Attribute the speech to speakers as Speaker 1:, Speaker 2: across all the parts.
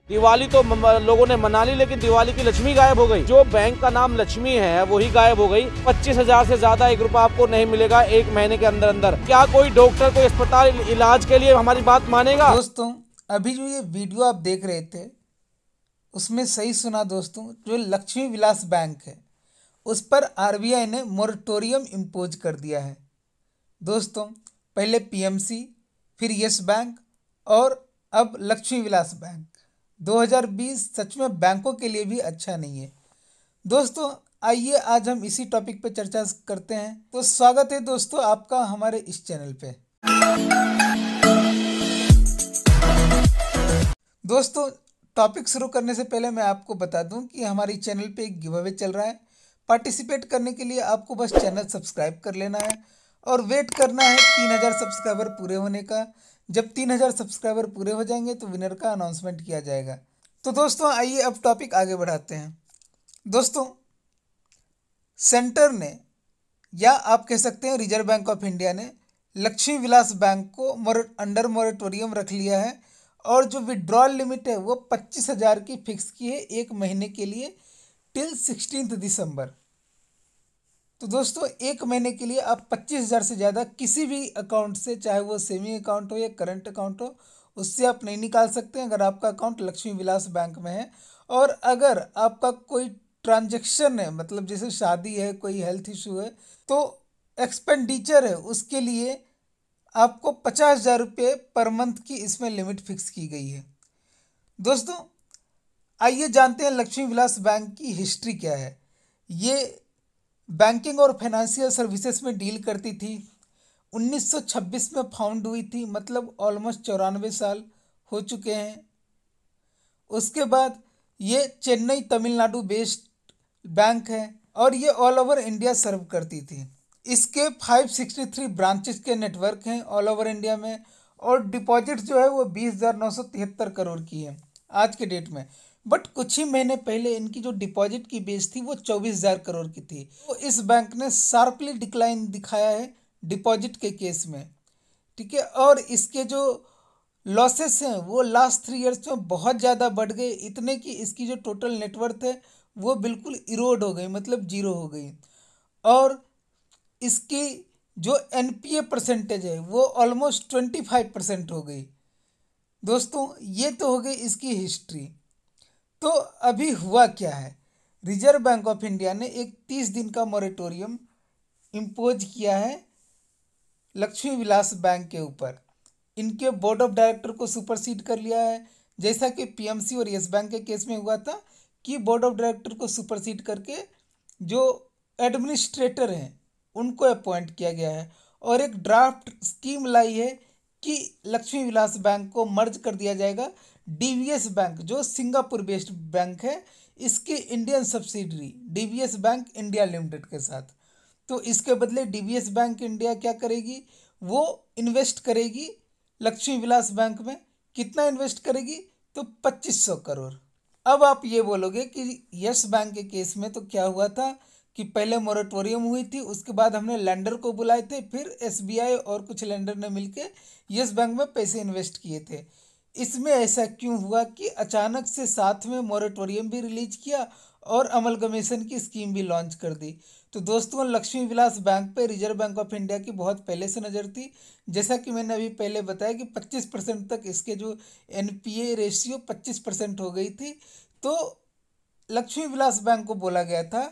Speaker 1: दिवाली तो लोगों ने मना ली, लेकिन दिवाली की लक्ष्मी गायब हो गई। जो बैंक का नाम लक्ष्मी है वही गायब हो गई। 25,000 से ज्यादा 1 रुपया आपको नहीं मिलेगा 1 महीने के अंदर अंदर। क्या कोई डॉक्टर, कोई अस्पताल इलाज के लिए हमारी बात मानेगा?
Speaker 2: दोस्तों, अभी जो ये वीडियो आप देख रहे थे उसमें सही सुना दोस्तों, जो लक्ष्मी विलास बैंक है उस पर आरबीआई ने मोरेटोरियम इम्पोज कर दिया है। दोस्तों, पहले पीएमसी, फिर यस बैंक और अब लक्ष्मी विलास बैंक। 2020 सच में बैंकों के लिए भी अच्छा नहीं है। दोस्तों, आइए आज हम इसी टॉपिक पे चर्चा करते हैं। तो स्वागत है दोस्तों आपका हमारे इस चैनल पे। दोस्तों, टॉपिक शुरू करने से पहले मैं आपको बता दूं कि हमारी चैनल पे एक गिव अवे चल रहा है। पार्टिसिपेट करने के लिए आपको बस चैनल सब्सक्राइब कर लेना है और वेट करना है 3000 सब्सक्राइबर पूरे होने का। जब 3000 सब्सक्राइबर पूरे हो जाएंगे तो विनर का अनाउंसमेंट किया जाएगा। तो दोस्तों, आइए अब टॉपिक आगे बढ़ाते हैं। दोस्तों, सेंटर ने, या आप कह सकते हैं रिजर्व बैंक ऑफ इंडिया ने, लक्ष्मी विलास बैंक को अंडर मोरेटोरियम रख लिया है और जो विड्रॉल लिमिट है वो 25,000 की फिक्स की है 1 महीने के लिए टिल 16 दिसंबर। तो दोस्तों, 1 महीने के लिए आप 25,000 से ज़्यादा किसी भी अकाउंट से, चाहे वो सेविंग अकाउंट हो या करंट अकाउंट हो, उससे आप नहीं निकाल सकते अगर आपका अकाउंट लक्ष्मी विलास बैंक में है। और अगर आपका कोई ट्रांजैक्शन है, मतलब जैसे शादी है, कोई हेल्थ इशू है, तो एक्सपेंडिचर है, उसके लिए आपको 50,000 रुपये पर मंथ की इसमें लिमिट फिक्स की गई है। दोस्तों, आइए जानते हैं लक्ष्मी विलास बैंक की हिस्ट्री क्या है। ये बैंकिंग और फाइनेंशियल सर्विसेज में डील करती थी। 1926 में फाउंड हुई थी, मतलब ऑलमोस्ट 94 साल हो चुके हैं। उसके बाद ये चेन्नई तमिलनाडु बेस्ड बैंक है और ये ऑल ओवर इंडिया सर्व करती थी। इसके 563 ब्रांचेस के नेटवर्क हैं ऑल ओवर इंडिया में, और डिपॉजिट जो है वो 20,973 करोड़ की है आज के डेट में। बट कुछ ही महीने पहले इनकी जो डिपॉजिट की बेस थी वो 24,000 करोड़ की थी। तो इस बैंक ने शार्पली डिक्लाइन दिखाया है डिपॉजिट के केस में, ठीक है। और इसके जो लॉसेस हैं वो लास्ट 3 ईयर्स में बहुत ज़्यादा बढ़ गए, इतने कि इसकी जो टोटल नेटवर्थ है वो बिल्कुल इरोड हो गई, मतलब जीरो हो गई। और इसकी जो एनपीए परसेंटेज है वो ऑलमोस्ट 25% हो गई। दोस्तों, ये तो हो गई इसकी हिस्ट्री। तो अभी हुआ क्या है, रिजर्व बैंक ऑफ इंडिया ने एक 30 दिन का मॉरेटोरियम इम्पोज किया है लक्ष्मी विलास बैंक के ऊपर। इनके बोर्ड ऑफ डायरेक्टर को सुपरसीड कर लिया है, जैसा कि पीएमसी और यस बैंक के केस में हुआ था कि बोर्ड ऑफ डायरेक्टर को सुपरसीड करके जो एडमिनिस्ट्रेटर हैं उनको अपॉइंट किया गया है। और एक ड्राफ्ट स्कीम लाई है कि लक्ष्मी विलास बैंक को मर्ज कर दिया जाएगा डीवीएस बैंक, जो सिंगापुर बेस्ड बैंक है, इसकी Indian subsidiary DVS bank India limited के साथ। तो इसके बदले डीवीएस बैंक इंडिया क्या करेगी, वो इन्वेस्ट करेगी लक्ष्मी विलास बैंक में। कितना इन्वेस्ट करेगी, तो 2500 करोड़। अब आप ये बोलोगे कि यस बैंक के केस में तो क्या हुआ था कि पहले मोरेटोरियम हुई थी, उसके बाद हमने लैंडर को बुलाए थे, फिर एसबीआई और कुछ लैंडर ने मिलके यस बैंक में पैसे इन्वेस्ट किए थे। इसमें ऐसा क्यों हुआ कि अचानक से साथ में मोरेटोरियम भी रिलीज किया और अमलगमेशन की स्कीम भी लॉन्च कर दी? तो दोस्तों, लक्ष्मी विलास बैंक पे रिजर्व बैंक ऑफ इंडिया की बहुत पहले से नज़र थी। जैसा कि मैंने अभी पहले बताया कि 25% तक इसके जो एनपीए रेशियो 25% हो गई थी। तो लक्ष्मी विलास बैंक को बोला गया था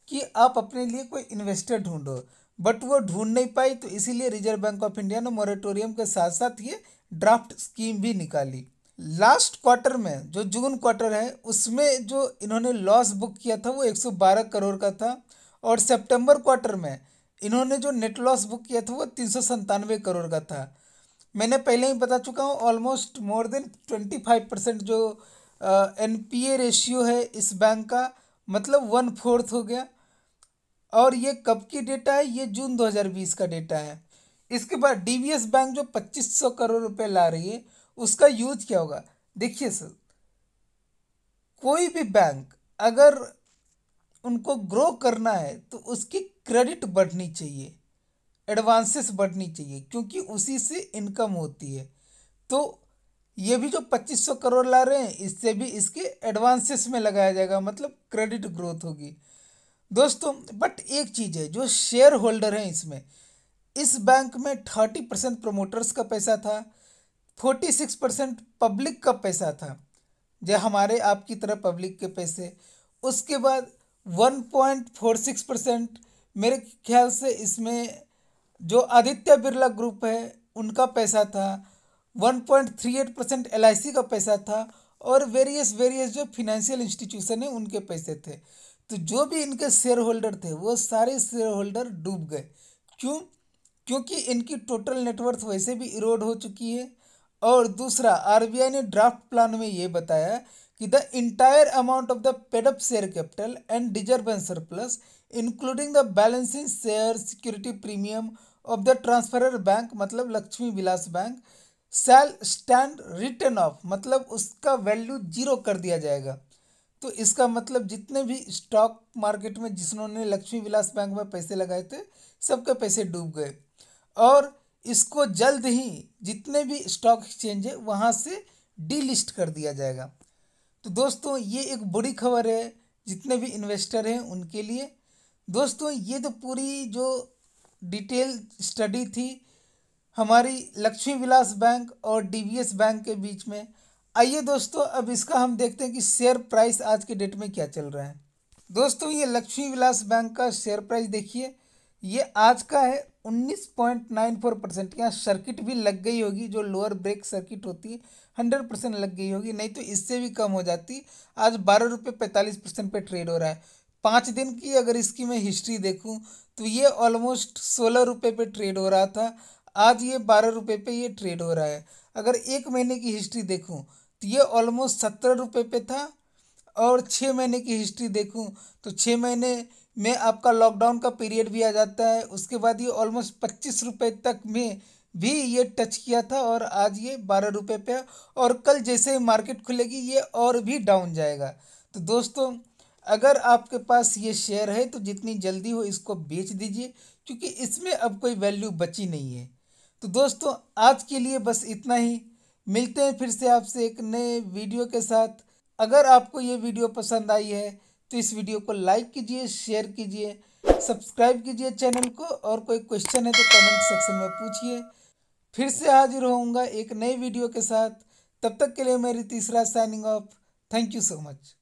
Speaker 2: कि आप अपने लिए कोई इन्वेस्टर ढूंढो, बट वो ढूंढ नहीं पाई। तो इसीलिए रिजर्व बैंक ऑफ इंडिया ने मोरेटोरियम के साथ साथ ये ड्राफ्ट स्कीम भी निकाली। लास्ट क्वार्टर में, जो जून क्वार्टर है, उसमें जो इन्होंने लॉस बुक किया था वो 112 करोड़ का था। और सितंबर क्वार्टर में इन्होंने जो नेट लॉस बुक किया था वो 397 करोड़ का था। मैंने पहले ही बता चुका हूँ, ऑलमोस्ट मोर देन 25% जो एनपीए रेशियो है इस बैंक का, मतलब 1/4 हो गया। और ये कब की डेटा है, ये जून 2020 का डेटा है। इसके बाद डीवीएस बैंक जो 2500 करोड़ रुपए ला रही है, उसका यूज क्या होगा? देखिए सर, कोई भी बैंक अगर उनको ग्रो करना है तो उसकी क्रेडिट बढ़नी चाहिए, एडवांसेस बढ़नी चाहिए, क्योंकि उसी से इनकम होती है। तो ये भी जो 2500 करोड़ ला रहे हैं इससे भी इसके एडवांसेस में लगाया जाएगा, मतलब क्रेडिट ग्रोथ होगी दोस्तों। बट एक चीज़ है, जो शेयर होल्डर हैं इसमें, इस बैंक में 30% प्रोमोटर्स का पैसा था, 46% पब्लिक का पैसा था, जो हमारे आपकी तरह पब्लिक के पैसे। उसके बाद 1.46% मेरे ख्याल से इसमें जो आदित्य बिरला ग्रुप है उनका पैसा था, 1.38% LIC का पैसा था, और वेरियस वेरियस जो फिनेंशियल इंस्टीट्यूशन है उनके पैसे थे। तो जो भी इनके शेयर होल्डर थे वो सारे शेयर होल्डर डूब गए। क्यों? क्योंकि इनकी टोटल नेटवर्थ वैसे भी इरोड हो चुकी है। और दूसरा, RBI ने ड्राफ्ट प्लान में ये बताया कि the entire amount of the paid up share capital and reserves surplus including the balance in share security premium of the transferor bank, मतलब Lakshmi Vilas Bank, shall stand written off, मतलब उसका value zero कर दिया जाएगा। तो इसका मतलब जितने भी स्टॉक मार्केट में जिन्होंने लक्ष्मी विलास बैंक में पैसे लगाए थे सबके पैसे डूब गए। और इसको जल्द ही जितने भी स्टॉक एक्सचेंज है वहाँ से डीलिस्ट कर दिया जाएगा। तो दोस्तों ये एक बुरी खबर है जितने भी इन्वेस्टर हैं उनके लिए। दोस्तों ये तो पूरी जो डिटेल स्टडी थी हमारी लक्ष्मी विलास बैंक और DBS बैंक के बीच में। आइए दोस्तों अब इसका हम देखते हैं कि शेयर प्राइस आज के डेट में क्या चल रहा है। दोस्तों ये लक्ष्मी विलास बैंक का शेयर प्राइस देखिए, ये आज का है 19.94%। यहाँ सर्किट भी लग गई होगी, जो लोअर ब्रेक सर्किट होती है 100% लग गई होगी, नहीं तो इससे भी कम हो जाती। आज 12 रुपये 45 पे ट्रेड हो रहा है। 5 दिन की अगर इसकी मैं हिस्ट्री देखूं तो ये ऑलमोस्ट 16 रुपये पे ट्रेड हो रहा था, आज ये 12 रुपये पे ये ट्रेड हो रहा है। अगर 1 महीने की हिस्ट्री देखूं तो ये ऑलमोस्ट 17 रुपये पे था। और 6 महीने की हिस्ट्री देखूं तो 6 महीने में आपका लॉकडाउन का पीरियड भी आ जाता है, उसके बाद ये ऑलमोस्ट 25 रुपये तक में भी ये टच किया था, और आज ये 12 रुपये पे है। और कल जैसे ही मार्केट खुलेगी ये और भी डाउन जाएगा। तो दोस्तों अगर आपके पास ये शेयर है तो जितनी जल्दी हो इसको बेच दीजिए, क्योंकि इसमें अब कोई वैल्यू बची नहीं है। तो दोस्तों आज के लिए बस इतना ही, मिलते हैं फिर से आपसे एक नए वीडियो के साथ। अगर आपको ये वीडियो पसंद आई है तो इस वीडियो को लाइक कीजिए, शेयर कीजिए, सब्सक्राइब कीजिए चैनल को, और कोई क्वेश्चन है तो कमेंट सेक्शन में पूछिए। फिर से हाजिर होऊंगा एक नए वीडियो के साथ, तब तक के लिए मेरी तीसरा signing off. Thank you so much.